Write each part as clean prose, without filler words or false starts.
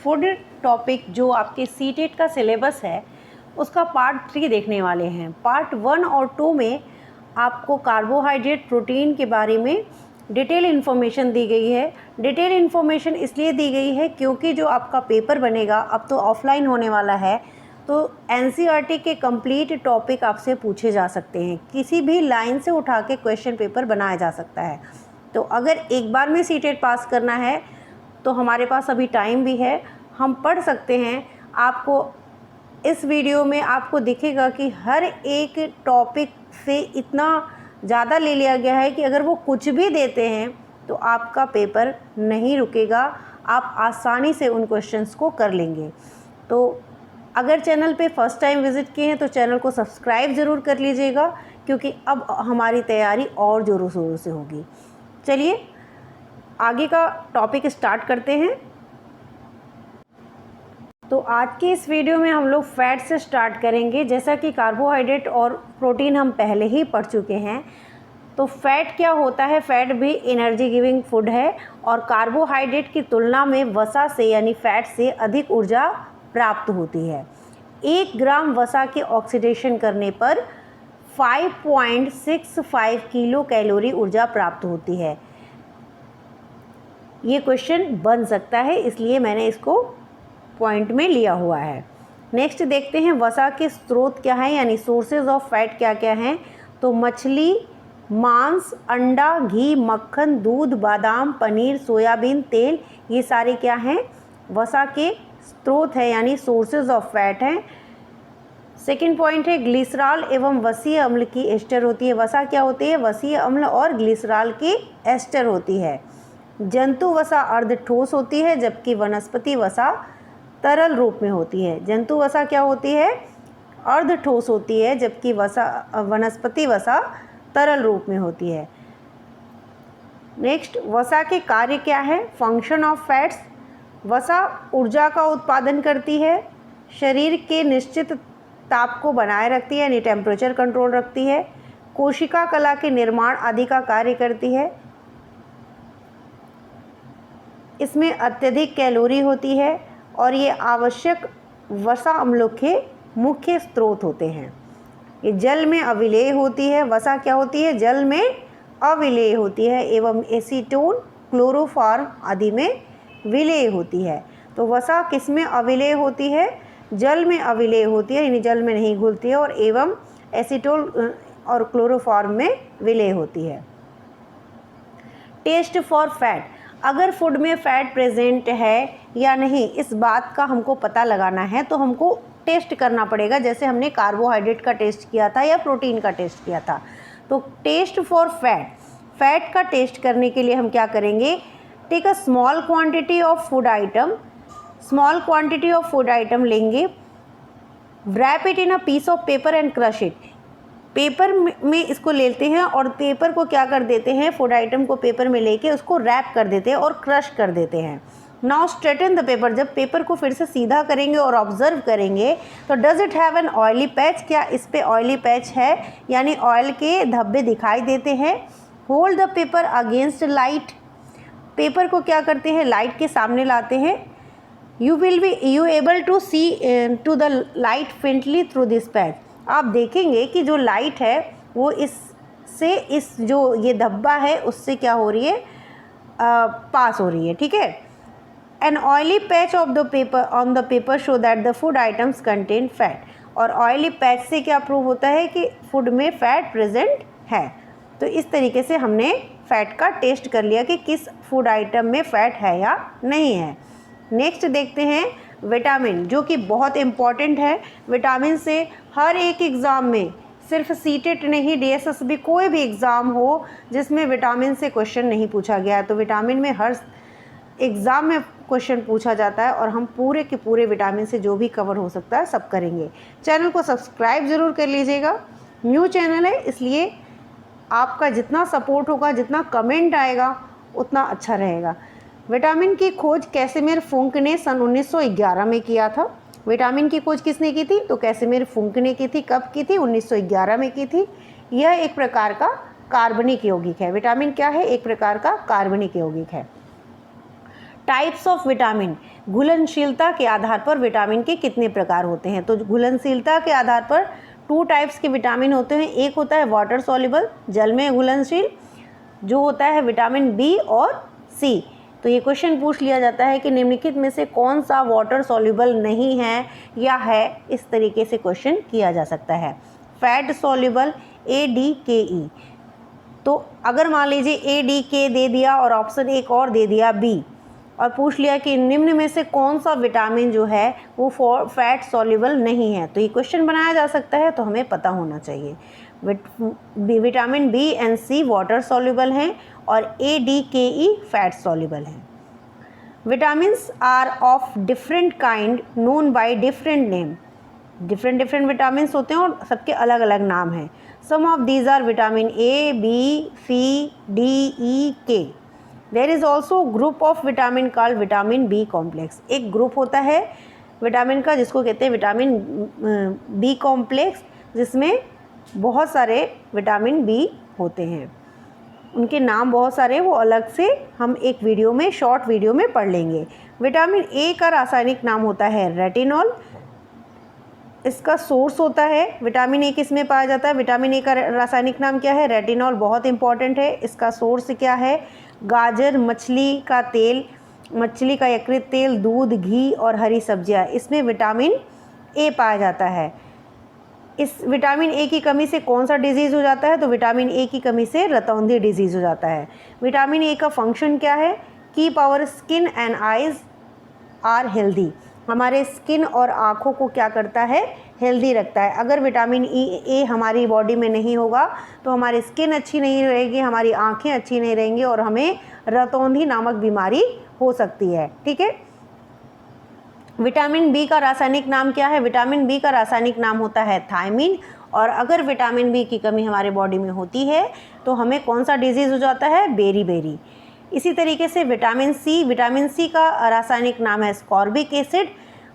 Food topic जो आपके CTET का सिलेबस है उसका पार्ट 3 देखने वाले हैं। पार्ट 1 और 2 में आपको कार्बोहाइड्रेट, प्रोटीन के बारे में डिटेल इन्फॉर्मेशन दी गई है। डिटेल इन्फॉर्मेशन इसलिए दी गई है क्योंकि जो आपका पेपर बनेगा अब तो ऑफलाइन होने वाला है, तो एनसीईआरटी के कंप्लीट टॉपिक आपसे पूछे जा सकते हैं। किसी भी लाइन से उठा के क्वेश्चन पेपर बनाया जा सकता है। तो अगर एक बार में सीटेट पास करना है तो हमारे पास अभी टाइम भी है, हम पढ़ सकते हैं। आपको इस वीडियो में आपको दिखेगा कि हर एक टॉपिक से इतना ज़्यादा ले लिया गया है कि अगर वो कुछ भी देते हैं तो आपका पेपर नहीं रुकेगा, आप आसानी से उन क्वेश्चंस को कर लेंगे। तो अगर चैनल पे फर्स्ट टाइम विज़िट किए हैं तो चैनल को सब्सक्राइब ज़रूर कर लीजिएगा, क्योंकि अब हमारी तैयारी और ज़ोरों शोरों से होगी। चलिए आगे का टॉपिक स्टार्ट करते हैं। तो आज के इस वीडियो में हम लोग फैट से स्टार्ट करेंगे। जैसा कि कार्बोहाइड्रेट और प्रोटीन हम पहले ही पढ़ चुके हैं, तो फैट क्या होता है? फैट भी एनर्जी गिविंग फूड है और कार्बोहाइड्रेट की तुलना में वसा से यानी फैट से अधिक ऊर्जा प्राप्त होती है। 1 ग्राम वसा के ऑक्सीडेशन करने पर 5.65 किलो कैलोरी ऊर्जा प्राप्त होती है। ये क्वेश्चन बन सकता है, इसलिए मैंने इसको पॉइंट में लिया हुआ है। नेक्स्ट देखते हैं वसा के स्रोत क्या हैं, यानी सोर्सेज ऑफ फैट क्या क्या हैं। तो मछली, मांस, अंडा, घी, मक्खन, दूध, बादाम, पनीर, सोयाबीन तेल, ये सारे क्या हैं? वसा के स्रोत है, यानी सोर्सेज ऑफ फैट हैं। सेकेंड पॉइंट है ग्लिसरॉल एवं वसीय अम्ल की एस्टर होती है। वसा क्या होती है? वसीय अम्ल और ग्लिसरॉल की एस्टर होती है। जंतु वसा अर्ध ठोस होती है, जबकि वनस्पति वसा तरल रूप में होती है। जंतु वसा क्या होती है? अर्ध ठोस होती है, जबकि वनस्पति वसा तरल रूप में होती है। नेक्स्ट, वसा के कार्य क्या है? Function of fats. वसा ऊर्जा का उत्पादन करती है, शरीर के निश्चित ताप को बनाए रखती है यानी टेम्परेचर कंट्रोल रखती है, कोशिका कला के निर्माण आदि का कार्य करती है। इसमें अत्यधिक कैलोरी होती है और ये आवश्यक वसा अम्लों के मुख्य स्रोत होते हैं। ये जल में अविलेय होती है। वसा क्या होती है? जल में अविलेय होती है एवं एसीटोन, क्लोरोफॉर्म आदि में विलेय होती है। तो वसा किस में अविलेय होती है? जल में अविलेय होती है, यानी जल में नहीं घुलती है, और एवं एसीटोन और क्लोरोफॉर्म में विलेय होती है। टेस्ट फॉर फैट, अगर फूड में फ़ैट प्रेजेंट है या नहीं इस बात का हमको पता लगाना है तो हमको टेस्ट करना पड़ेगा। जैसे हमने कार्बोहाइड्रेट का टेस्ट किया था या प्रोटीन का टेस्ट किया था। तो टेस्ट फॉर फैट, फैट का टेस्ट करने के लिए हम क्या करेंगे? Take a small quantity of food item, small quantity of food item लेंगे, wrap it in a piece of paper and crush it. Paper में इसको लेते हैं और पेपर को क्या कर देते हैं? फूड आइटम को पेपर में लेके उसको रैप कर देते हैं और क्रश कर देते हैं। नाउ स्ट्रेटन द पेपर, जब पेपर को फिर से सीधा करेंगे और ऑब्जर्व करेंगे तो does it have an oily patch, क्या इस पे ऑयली पैच है यानी ऑयल के धब्बे दिखाई देते हैं। Hold the paper against light, paper को क्या करते हैं? लाइट के सामने लाते हैं। You able to see to the light faintly through this patch, आप देखेंगे कि जो लाइट है वो इससे इस जो ये धब्बा है उससे क्या हो रही है? पास हो रही है। ठीक है। An oily patch of the paper on the paper show that the food items contain fat, और ऑयली पैच से क्या प्रूव होता है कि फूड में फ़ैट प्रेजेंट है। तो इस तरीके से हमने फ़ैट का टेस्ट कर लिया कि किस फूड आइटम में फ़ैट है या नहीं है। नेक्स्ट देखते हैं विटामिन, जो कि बहुत इम्पॉर्टेंट है। विटामिन से हर एक एग्ज़ाम में, सिर्फ सीटेट नहीं डीएसएस भी, कोई भी एग्ज़ाम हो जिसमें विटामिन से क्वेश्चन नहीं पूछा गया है तो विटामिन में हर एग्ज़ाम में क्वेश्चन पूछा जाता है और हम पूरे के पूरे विटामिन से जो भी कवर हो सकता है सब करेंगे। चैनल को सब्सक्राइब ज़रूर कर लीजिएगा, न्यू चैनल है इसलिए आपका जितना सपोर्ट होगा, जितना कमेंट आएगा उतना अच्छा रहेगा। विटामिन की खोज कैसिमिर फुंक ने सन 1911 में किया था। विटामिन की खोज किसने की थी? तो कैसिमिर फुंक ने की थी। कब की थी? 1911 में की थी। यह एक प्रकार का कार्बनिक यौगिक है। विटामिन क्या है? एक प्रकार का कार्बनिक यौगिक है। टाइप्स ऑफ विटामिन, घुलनशीलता के आधार पर विटामिन के कितने प्रकार होते हैं। तो घुलनशीलता के आधार पर 2 टाइप्स के विटामिन होते हैं। एक होता है वाटर सॉल्युबल, जल में घुलनशील, जो होता है विटामिन बी और सी। तो ये क्वेश्चन पूछ लिया जाता है कि निम्नलिखित में से कौन सा वाटर सॉल्युबल नहीं है या है, इस तरीके से क्वेश्चन किया जा सकता है। फैट सॉल्युबल ADKE, तो अगर मान लीजिए ADK दे दिया और ऑप्शन एक और दे दिया B, और पूछ लिया कि निम्न में से कौन सा विटामिन जो है वो फैट सॉल्युबल नहीं है, तो ये क्वेश्चन बनाया जा सकता है। तो हमें पता होना चाहिए vitamin B and C water soluble हैं और ADKE फैट सॉल्युबल हैं। Vitamins are of different kind known by different name, different vitamins होते हैं और सबके अलग अलग नाम हैं। Some of these are vitamin A, B, C, D, E, K। There is also group of vitamin called vitamin B complex. एक group होता है विटामिन का जिसको कहते हैं विटामिन B कॉम्प्लेक्स, जिसमें बहुत सारे विटामिन B होते हैं। उनके नाम बहुत सारे, वो अलग से हम एक वीडियो में, शॉर्ट वीडियो में पढ़ लेंगे। विटामिन A का रासायनिक नाम होता है रेटिनॉल। इसका सोर्स होता है विटामिन A किस में पाया जाता है, विटामिन A का रासायनिक नाम क्या है, रेटिनॉल। बहुत इंपॉर्टेंट है। इसका सोर्स क्या है, गाजर, मछली का तेल, मछली का यकृत तेल, दूध, घी और हरी सब्जियां, इसमें विटामिन A पाया जाता है। इस विटामिन A की कमी से कौन सा डिजीज़ हो जाता है, तो विटामिन A की कमी से रतौंधी डिजीज़ हो जाता है। विटामिन A का फंक्शन क्या है, keep our skin and eyes are healthy, हमारे स्किन और आँखों को क्या करता है, हेल्दी रखता है। अगर विटामिन A हमारी बॉडी में नहीं होगा तो हमारी स्किन अच्छी नहीं रहेगी, हमारी आँखें अच्छी नहीं रहेंगी और हमें रतौंधी नामक बीमारी हो सकती है। ठीक है। विटामिन B का रासायनिक नाम क्या है, विटामिन B का रासायनिक नाम होता है थायमिन। और अगर विटामिन B की कमी हमारे बॉडी में होती है तो हमें कौन सा डिजीज़ हो जाता है, बेरी। इसी तरीके से विटामिन C का रासायनिक नाम है स्कॉर्बिक एसिड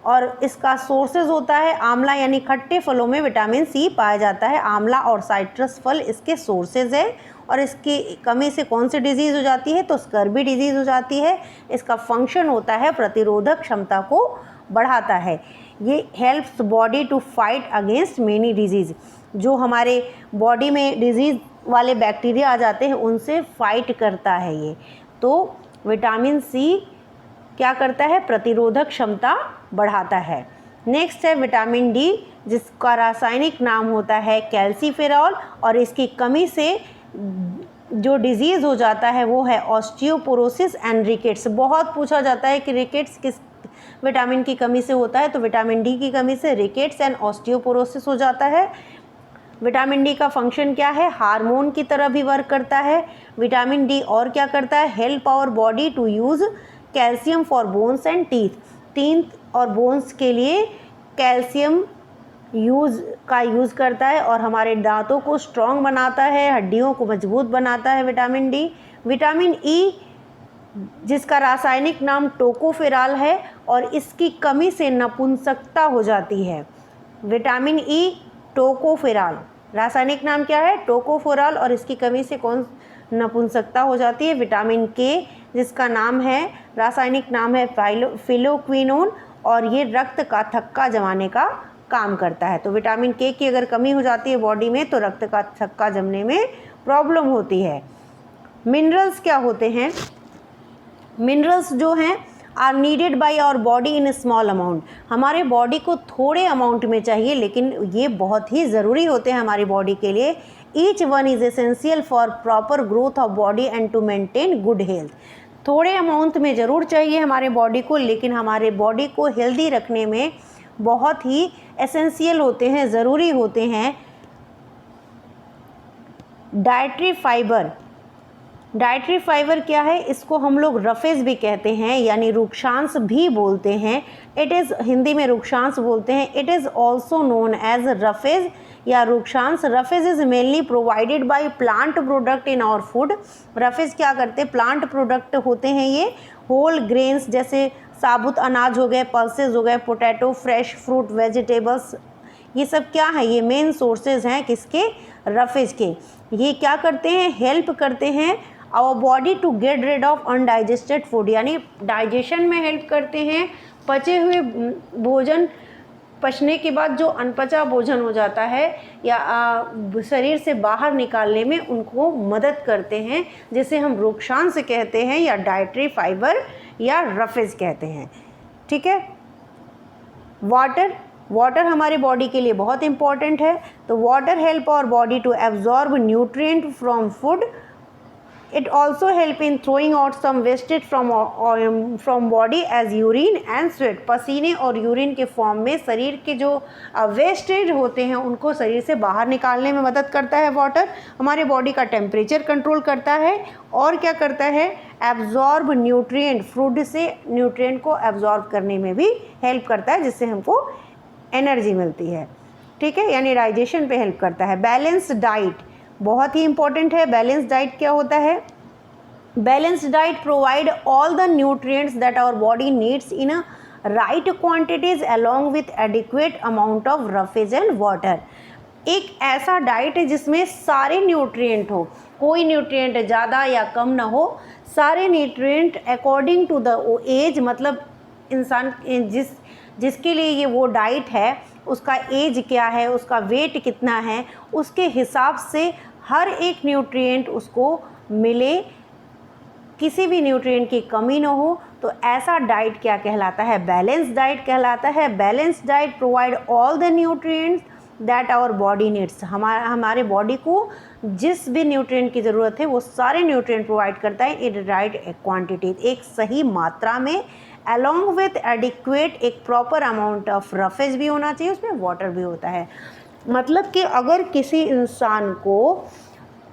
और इसका सोर्सेज होता है आंवला, यानी खट्टे फलों में विटामिन C पाया जाता है। आंवला और साइट्रस फल इसके सोर्सेज हैं और इसकी कमी से कौन सी डिजीज़ हो जाती है, तो स्कर्बी डिजीज़ हो जाती है। इसका फंक्शन होता है प्रतिरोधक क्षमता को बढ़ाता है। ये helps body to fight against many diseases, जो हमारे बॉडी में डिजीज़ वाले बैक्टीरिया आ जाते हैं उनसे फाइट करता है ये। तो विटामिन C क्या करता है, प्रतिरोधक क्षमता बढ़ाता है। नेक्स्ट है विटामिन D, जिसका रासायनिक नाम होता है कैल्सीफेरॉल और इसकी कमी से जो डिजीज़ हो जाता है वो है ऑस्टियोपोरोसिस एंड रिकेट्स। बहुत पूछा जाता है कि रिकेट्स किस विटामिन की कमी से होता है, तो विटामिन D की कमी से रिकेट्स एंड ऑस्टियोपोरोसिस हो जाता है। विटामिन D का फंक्शन क्या है, हार्मोन की तरह भी वर्क करता है। विटामिन D और क्या करता है, help our body to use calcium for bones and teeth और बोन्स के लिए कैल्शियम यूज़ करता है और हमारे दांतों को स्ट्रॉन्ग बनाता है, हड्डियों को मजबूत बनाता है विटामिन D। विटामिन E, जिसका रासायनिक नाम टोकोफेरॉल है और इसकी कमी से नपुंसकता हो जाती है। विटामिन E टोकोफेरॉल, रासायनिक नाम क्या है, टोकोफेरॉल और इसकी कमी से कौन नपुंसकता हो जाती है। विटामिन K, जिसका नाम है, रासायनिक नाम है फिलोक्विनोन और ये रक्त का थक्का जमाने का काम करता है। तो विटामिन K की अगर कमी हो जाती है बॉडी में तो रक्त का थक्का जमने में प्रॉब्लम होती है। मिनरल्स क्या होते हैं, मिनरल्स जो हैं are needed by our body in small amount, हमारे बॉडी को थोड़े अमाउंट में चाहिए लेकिन ये बहुत ही ज़रूरी होते हैं हमारी बॉडी के लिए। Each one is essential for proper growth of body and to maintain good health. थोड़े अमाउंट में ज़रूर चाहिए हमारे बॉडी को, लेकिन हमारे बॉडी को हेल्दी रखने में बहुत ही एसेंशियल होते हैं, ज़रूरी होते हैं। डाइटरी फाइबर, डाइटरी फाइबर क्या है, इसको हम लोग रफेज भी कहते हैं यानी रुक्षांश भी बोलते हैं। इट इज़, हिंदी में रुक्षांश बोलते हैं। It is also known as roughage या रुक्षांश। Roughage is mainly provided by plant product in our food. Roughage क्या करते हैं, प्लांट प्रोडक्ट होते हैं ये। होल ग्रेन्स जैसे साबुत अनाज हो गए, पल्सेस हो गए, पोटैटो, फ्रेश फ्रूट, वेजिटेबल्स, ये सब क्या है, ये मेन सोर्सेज हैं किसके, रफेज के। ये क्या करते हैं, हेल्प करते हैं our body to get rid of undigested food, यानी डाइजेशन में हेल्प करते हैं। पचे हुए भोजन पचने के बाद जो अनपचा भोजन हो जाता है या शरीर से बाहर निकालने में उनको मदद करते हैं, जिसे हम रोक्षांश कहते हैं या डाइटरी फाइबर या रफेज कहते हैं। ठीक है। वाटर हमारे बॉडी के लिए बहुत इंपॉर्टेंट है। तो water help our body to absorb nutrient from food. It also help in throwing out some wastage from body as urine and sweat. पसीने और यूरिन के फॉर्म में शरीर के जो वेस्टेज होते हैं उनको शरीर से बाहर निकालने में मदद करता है। वाटर हमारे बॉडी का टेम्परेचर कंट्रोल करता है और क्या करता है, एब्जॉर्ब न्यूट्रिएंट, फूड से न्यूट्रिएंट को एब्जॉर्ब करने में भी हेल्प करता है, जिससे हमको एनर्जी मिलती है। ठीक है, यानी डाइजेशन पे हेल्प करता है। बैलेंस डाइट बहुत ही इंपॉर्टेंट है। बैलेंस डाइट क्या होता है? Balance diet provide all the nutrients that our body needs in a right quantities along with adequate amount of roughage and water. एक ऐसा डाइट है जिसमें सारे न्यूट्रिएंट हो, कोई न्यूट्रिएंट ज़्यादा या कम ना हो, सारे nutrient according to the age, मतलब इंसान जिसके लिए ये वो डाइट है उसका एज क्या है, उसका वेट कितना है, उसके हिसाब से हर एक न्यूट्रिएंट उसको मिले, किसी भी न्यूट्रिएंट की कमी ना हो। तो ऐसा डाइट क्या कहलाता है? बैलेंस डाइट कहलाता है। Balance diet provide all the nutrients that our body needs. हमारे बॉडी को जिस भी न्यूट्रिएंट की ज़रूरत है वो सारे न्यूट्रिएंट प्रोवाइड करता है इन राइट क्वांटिटी, एक सही मात्रा में, अलॉन्ग विथ एडिक्वेट, एक प्रॉपर अमाउंट ऑफ रफेज भी होना चाहिए, उसमें वाटर भी होता है। मतलब कि अगर किसी इंसान को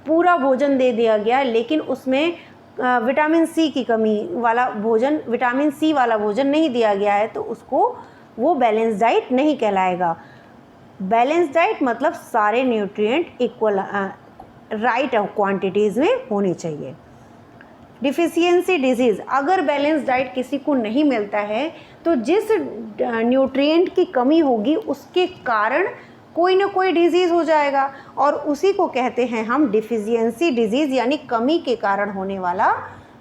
पूरा भोजन दे दिया गया लेकिन उसमें विटामिन सी की कमी वाला भोजन, विटामिन सी वाला भोजन नहीं दिया गया है, तो उसको वो बैलेंस डाइट नहीं कहलाएगा। बैलेंस डाइट मतलब सारे न्यूट्रिएंट इक्वल राइट क्वांटिटीज़ में होनी चाहिए। डिफिशियंसी डिजीज़, अगर बैलेंस डाइट किसी को नहीं मिलता है तो जिस न्यूट्रिएंट की कमी होगी उसके कारण कोई ना कोई डिजीज़ हो जाएगा और उसी को कहते हैं हम डिफिशियंसी डिजीज़, यानी कमी के कारण होने वाला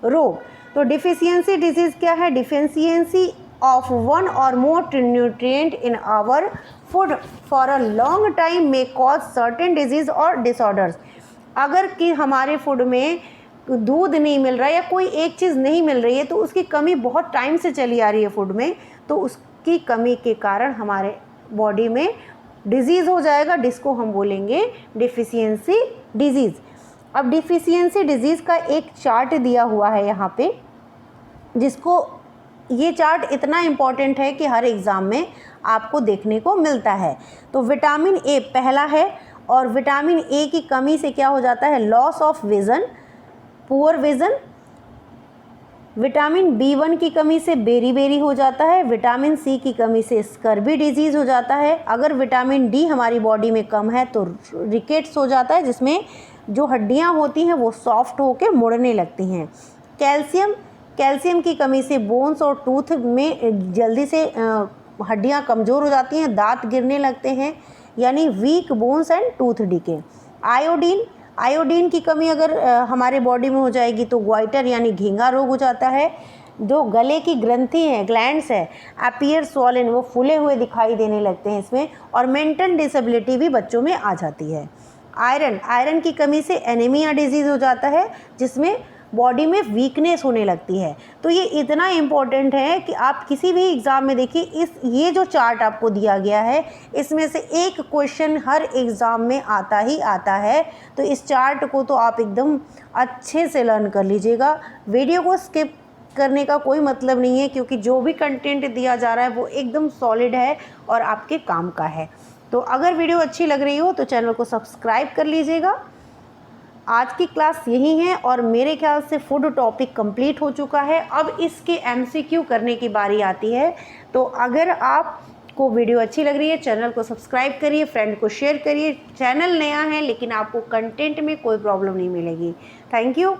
रोग। तो डिफिशियंसी डिजीज़ क्या है? डिफिशियंसी ऑफ वन और more nutrient in our food for a long time may cause certain disease और डिसऑर्डर्स। अगर कि हमारे फूड में दूध नहीं मिल रहा है या कोई एक चीज़ नहीं मिल रही है तो उसकी कमी बहुत टाइम से चली आ रही है फूड में, तो उसकी कमी के कारण हमारे बॉडी में डिजीज़ हो जाएगा, जिसको हम बोलेंगे डिफिशियंसी डिजीज़। अब डिफिशियंसी डिजीज़ का एक चार्ट दिया हुआ है यहाँ पे, जिसको ये चार्ट इतना इम्पॉर्टेंट है कि हर एग्ज़ाम में आपको देखने को मिलता है। तो विटामिन ए पहला है, और विटामिन ए की कमी से क्या हो जाता है? Loss of vision, poor vision. Vitamin B1 की कमी से बेरी हो जाता है। विटामिन सी की कमी से स्कर्वी डिजीज़ हो जाता है। अगर विटामिन डी हमारी बॉडी में कम है तो रिकेट्स हो जाता है, जिसमें जो हड्डियां होती हैं वो सॉफ्ट होकर मुड़ने लगती हैं। कैल्शियम की कमी से बोन्स और टूथ में जल्दी से हड्डियां कमज़ोर हो जाती हैं, दांत गिरने लगते हैं, यानी weak bones and tooth decay. Iodine की कमी अगर हमारे बॉडी में हो जाएगी तो ग्वाइटर यानी घींगा रोग हो जाता है। जो गले की ग्रंथि हैं, ग्लैंड्स है, अपीयर स्वॉलन, वो फूले हुए दिखाई देने लगते हैं इसमें। और मेंटल डिसेबिलिटी भी बच्चों में आ जाती है। आयरन की कमी से एनीमिया डिजीज़ हो जाता है, जिसमें बॉडी में वीकनेस होने लगती है। तो ये इतना इम्पोर्टेंट है कि आप किसी भी एग्ज़ाम में देखिए, ये जो चार्ट आपको दिया गया है इसमें से एक क्वेश्चन हर एग्ज़ाम में आता ही आता है। तो इस चार्ट को तो आप एकदम अच्छे से लर्न कर लीजिएगा। वीडियो को स्किप करने का कोई मतलब नहीं है, क्योंकि जो भी कंटेंट दिया जा रहा है वो एकदम सॉलिड है और आपके काम का है। तो अगर वीडियो अच्छी लग रही हो तो चैनल को सब्सक्राइब कर लीजिएगा। आज की क्लास यही है और मेरे ख्याल से फूड टॉपिक कंप्लीट हो चुका है। अब इसके MCQ करने की बारी आती है। तो अगर आपको वीडियो अच्छी लग रही है, चैनल को सब्सक्राइब करिए, फ्रेंड को शेयर करिए। चैनल नया है लेकिन आपको कंटेंट में कोई प्रॉब्लम नहीं मिलेगी। Thank you.